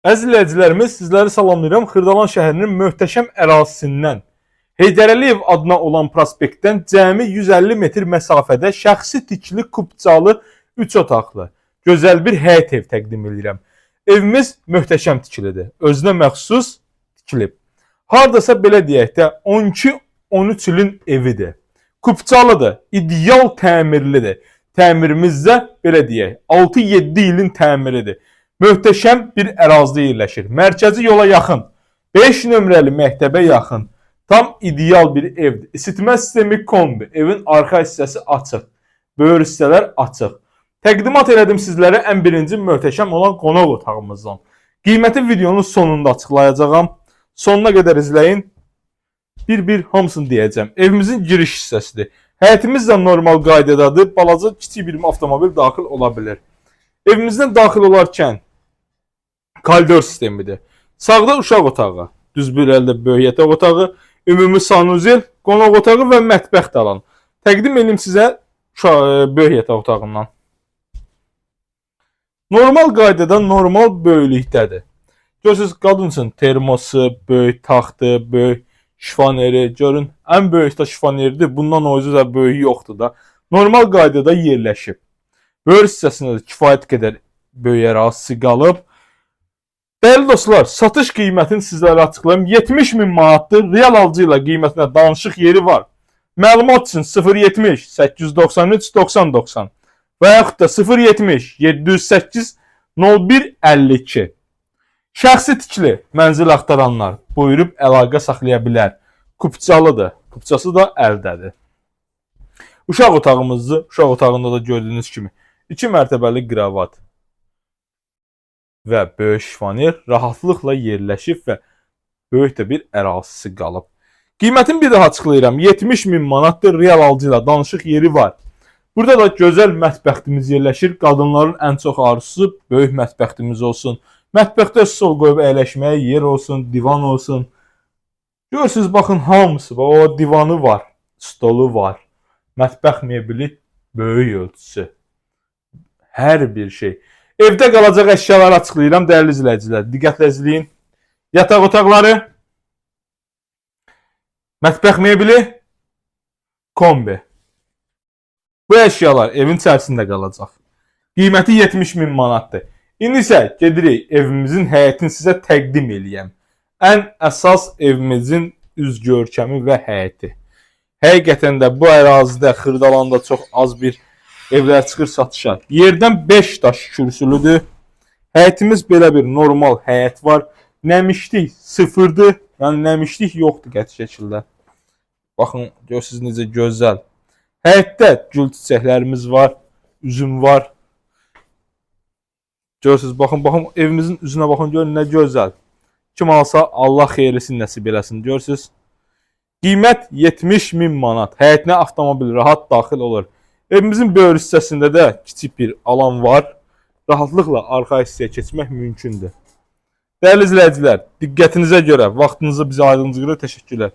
Əziz izləyicilərimiz, sizləri salamlayıram. Xırdalan şəhərinin möhtəşəm ərazisindən Heydər Əliyev adına olan prospektdən cəmi 150 metr məsafədə şəxsi tikili kubcalı 3 otaqlı gözəl bir həyət ev təqdim edirəm. Evimiz möhtəşəm tikilidir. Özünə məxsus tikilib. Hardasa belə deyək də 12-13 ilin evidir. Kubcalıdır, ideal təmirlidir. Təmirimizdə belə deyək 6-7 ilin təmiridir. Möhtəşəm bir ərazidə yerləşir. Mərkəzi yola yaxın, 5 nömrəli məktəbə yaxın, tam ideal bir evdir. İsitmə sistemi kombi, evin arxa hissəsi açıq, böyür hissələr açıq. Təqdimat elədim sizlərə ən birinci möhtəşəm olan qonaq otağımızdan. Qiyməti videonun sonunda açıqlayacağam. Sonuna qədər izləyin. Bir hamısını deyəcəm. Evimizin giriş hissəsidir. Həyətimiz də normal qaydadadır. Balaca kiçik bir avtomobil daxil ola bilər. Evimizdən daxil olarkən koridor sistemidir. Sağda uşaq otağı, düz bir əldə böyük yataq otağı, ümumi sanuzel, qonaq otağı və mətbəx alan. Təqdim edim sizə böyük yataq otağından. Normal qaydada normal böyüklükdədir. Görürsünüz, qadın üçün termosu, böyük taxtı, böyük şifoneri, görün, ən böyük də şifoneridir. Bundan o üzrə böyük yoxdur da. Normal qaydada yerləşib. Böyür hissəsində də kifayət qədər böyük ərazisi qalıb. Dəyərli dostlar, satış qiymətini sizlərə açıqlayım. 70.000 manatdır. Real alıcı ilə qiymətinə danışıq yeri var. Məlumat üçün 070 893 9090 və yaxud da 070 708 0152. Şəxsi tikili mənzil axtaranlar buyurub əlaqə saxlaya bilər. Kubcalıdır. Kubcası da əldədir. Uşaq otağında da gördüyünüz kimi 2 mərtəbəli qravat və böyük şifoner rahatlıqla yerləşib və böyük də bir ərazisi qalıb. Qiymətini bir daha açıqlayıram. 70.000 manatdır. Real alıcı ilə danışıq yeri var. Burada da gözəl mətbəxtimiz yerləşir. Qadınların ən çox arzusu böyük mətbəxtimiz olsun. Mətbəxtdə stol qoyub əyləşməyə yer olsun, divan olsun. Görürsünüz, baxın hamısı. O divanı var, stolu var. Mətbəx mebeli böyük ölçüsü. Hər bir şey. Evdə qalacaq əşyaları açıqlayıram, dəyərli izləyicilər. Diqqətlə izləyin. Yataq otaqları, mətbəx mebeli, kombi. Bu əşyalar evin içərisində qalacaq. Qiyməti 70.000 manatdır. İndi isə gedirik evimizin həyətini sizə təqdim eləyəm. Ən əsas evimizin üz görkəmi və həyəti. Həqiqətən də bu ərazidə Xırdalanda çox az bir evlər çıxır satışa. Yerdən 5 daş kürsülüdür. Həyətimiz belə bir normal həyət var. Nəmişlik sıfırdır. Yəni nəmişlik yoxdur qəti şəkildə. Baxın, görürsünüz necə gözəl. Həyətdə gül çiçəklərimiz var. Üzüm var. Görürsünüz, baxın evimizin üzünə baxın, görün nə gözəl. Kim alsa Allah xeyirlisini nəsib eləsin. Görürsünüz. Qiymət 70.000 manat. Həyətinə avtomobil rahat daxil olur. Evimizin böyür hissəsində də kiçik bir alan var. Rahatlıqla arxa hissəyə keçmək mümkündür. Dəyərli izləyicilər, diqqətinizə görə, vaxtınızı bizə ayırdığınıza görə təşəkkürlər.